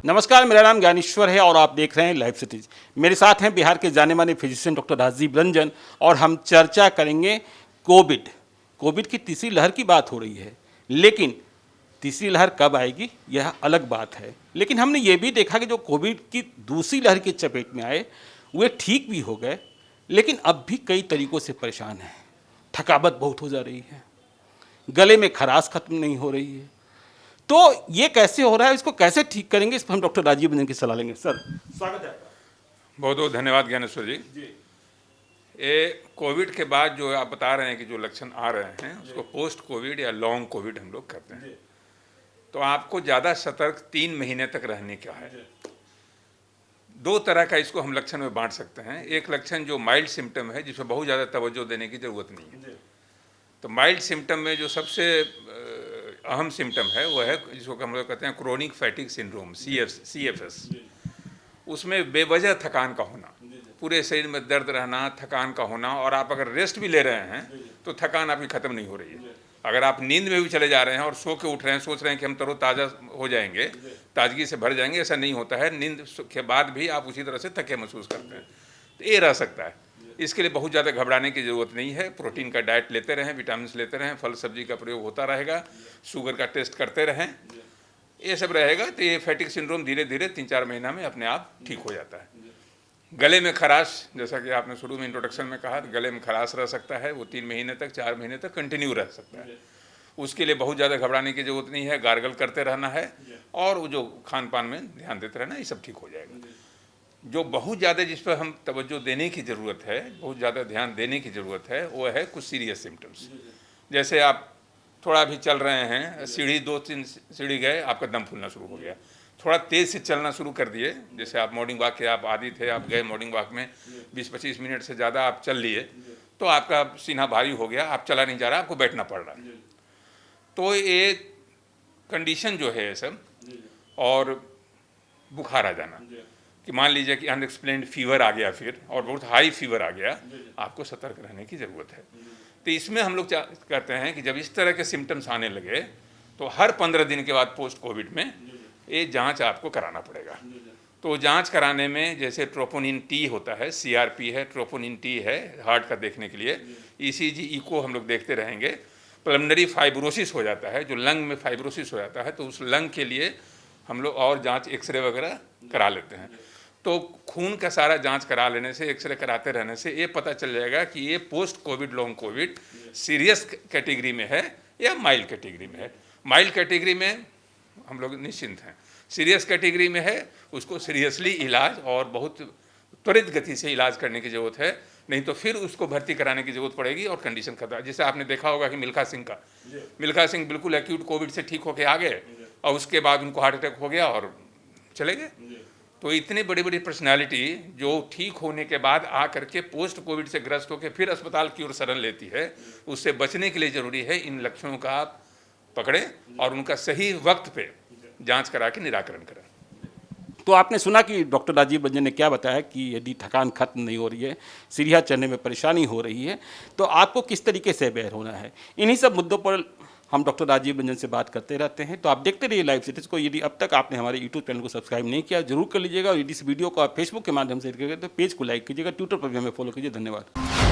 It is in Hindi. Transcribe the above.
नमस्कार, मेरा नाम ज्ञानेश्वर है और आप देख रहे हैं लाइव सिटीज। मेरे साथ हैं बिहार के जाने माने फिजिशियन डॉक्टर राजीव रंजन और हम चर्चा करेंगे कोविड की तीसरी लहर की बात हो रही है, लेकिन तीसरी लहर कब आएगी यह अलग बात है। लेकिन हमने ये भी देखा कि जो कोविड की दूसरी लहर की चपेट में आए वे ठीक भी हो गए, लेकिन अब भी कई तरीक़ों से परेशान हैं। थकावट बहुत हो जा रही है, गले में खराश खत्म नहीं हो रही है। तो ये कैसे हो रहा है, इसको कैसे ठीक करेंगे, इस पर हम डॉक्टर राजीव रंजन की सलाह लेंगे। सर, स्वागत है आपका। बहुत बहुत धन्यवाद ज्ञानेश्वर जी। ये कोविड के बाद जो आप बता रहे हैं कि जो लक्षण आ रहे हैं उसको पोस्ट कोविड या लॉन्ग कोविड हम लोग कहते हैं। तो आपको ज़्यादा सतर्क 3 महीने तक रहने का है। 2 तरह का इसको हम लक्षण में बांट सकते हैं। एक लक्षण जो माइल्ड सिम्टम है, जिसमें बहुत ज़्यादा तवज्जो देने की ज़रूरत नहीं है। तो माइल्ड सिम्टम में जो सबसे अहम सिम्टम है वो है जिसको हम लोग कहते हैं क्रोनिक फैटिग सिंड्रोम, CFS। उसमें बेवजह थकान का होना, पूरे शरीर में दर्द रहना, थकान का होना, और आप अगर रेस्ट भी ले रहे हैं तो थकान आपकी ख़त्म नहीं हो रही है। अगर आप नींद में भी चले जा रहे हैं और सो के उठ रहे हैं, सोच रहे हैं कि हम तरोताज़ा हो जाएंगे, ताजगी से भर जाएंगे, ऐसा नहीं होता है। नींद के बाद भी आप उसी तरह से थके महसूस करते हैं। तो ये रह सकता है। इसके लिए बहुत ज़्यादा घबराने की ज़रूरत नहीं है। प्रोटीन का डाइट लेते रहें, विटामिन लेते रहें, फल सब्जी का प्रयोग होता रहेगा, शुगर का टेस्ट करते रहें, ये सब रहेगा। तो ये फैटिग सिंड्रोम धीरे धीरे 3-4 महीना में अपने आप ठीक हो जाता है। गले में खराश, जैसा कि आपने शुरू में इंट्रोडक्शन में कहा, गले में खराश रह सकता है, वो 3 महीने तक 4 महीने तक कंटिन्यू रह सकता है। उसके लिए बहुत ज़्यादा घबराने की ज़रूरत नहीं है। गार्गल करते रहना है और वो जो खान पान में ध्यान देते रहना, ये सब ठीक हो जाएगा। जो बहुत ज़्यादा जिस पर हम तवज्जो देने की ज़रूरत है, बहुत ज़्यादा ध्यान देने की ज़रूरत है, वो है कुछ सीरियस सिम्टम्स। जैसे आप थोड़ा भी चल रहे हैं, सीढ़ी 2-3 सीढ़ी गए, आपका दम फूलना शुरू हो गया। थोड़ा तेज़ से चलना शुरू कर दिए, जैसे आप मॉर्निंग वॉक के आप आदी थे, आप गए मॉर्निंग वॉक में 20-25 मिनट से ज़्यादा आप चल लिए, तो आपका सीना भारी हो गया, आप चला नहीं जा रहा, आपको बैठना पड़ रहा है। तो ये कंडीशन जो है ये सब, और बुखार आ जाना कि मान लीजिए कि अनएक्सप्लेन्ड फीवर आ गया फिर, और बहुत हाई फीवर आ गया, आपको सतर्क रहने की ज़रूरत है। तो इसमें हम लोग कहते हैं कि जब इस तरह के सिम्टम्स आने लगे तो हर 15 दिन के बाद पोस्ट कोविड में ये जांच आपको कराना पड़ेगा। तो जांच कराने में जैसे ट्रोपोनिन टी होता है, CRP है, ट्रोपोनिन टी है हार्ट का देखने के लिए, ECG, इको हम लोग देखते रहेंगे। पल्मोनरी फाइब्रोसिस हो जाता है, जो लंग में फाइब्रोसिस हो जाता है, तो उस लंग के लिए हम लोग और जांच एक्सरे वगैरह करा लेते हैं। तो खून का सारा जांच करा लेने से, एक्सरे कराते रहने से ये पता चल जाएगा कि ये post Covid long Covid serious category में है या माइल्ड कैटेगरी में है। माइल्ड कैटेगरी में हम लोग निश्चिंत हैं। सीरियस कैटेगरी में है, उसको सीरियसली इलाज और बहुत त्वरित गति से इलाज करने की ज़रूरत है, नहीं तो फिर उसको भर्ती कराने की ज़रूरत पड़ेगी और कंडीशन खतरा। जैसे आपने देखा होगा कि मिल्खा सिंह बिल्कुल एक्यूट कोविड से ठीक होकर आ गए और उसके बाद उनको हार्ट अटैक हो गया और चले गए। तो इतनी बड़ी बड़ी पर्सनालिटी जो ठीक होने के बाद आ करके पोस्ट कोविड से ग्रस्त होकर फिर अस्पताल की ओर शरण लेती है, उससे बचने के लिए ज़रूरी है इन लक्षणों का आप पकड़ें और उनका सही वक्त पे जांच करा के निराकरण करें। तो आपने सुना कि डॉक्टर राजीव रंजन ने क्या बताया कि यदि थकान खत्म नहीं हो रही है, सीढ़ियाँ चढ़ने में परेशानी हो रही है, तो आपको किस तरीके से अवेयर होना है। इन्हीं सब मुद्दों पर हम डॉक्टर राजीव रंजन से बात करते रहते हैं। तो आप देखते रहिए लाइव सिटीज को। यदि अब तक आपने हमारे यूट्यूब चैनल को सब्सक्राइब नहीं किया, जरूर कर लीजिएगा, और यदि इस वीडियो को आप फेसबुक के माध्यम से देखेंगे तो पेज को लाइक कीजिएगा, ट्विटर पर भी हमें फॉलो कीजिए। धन्यवाद।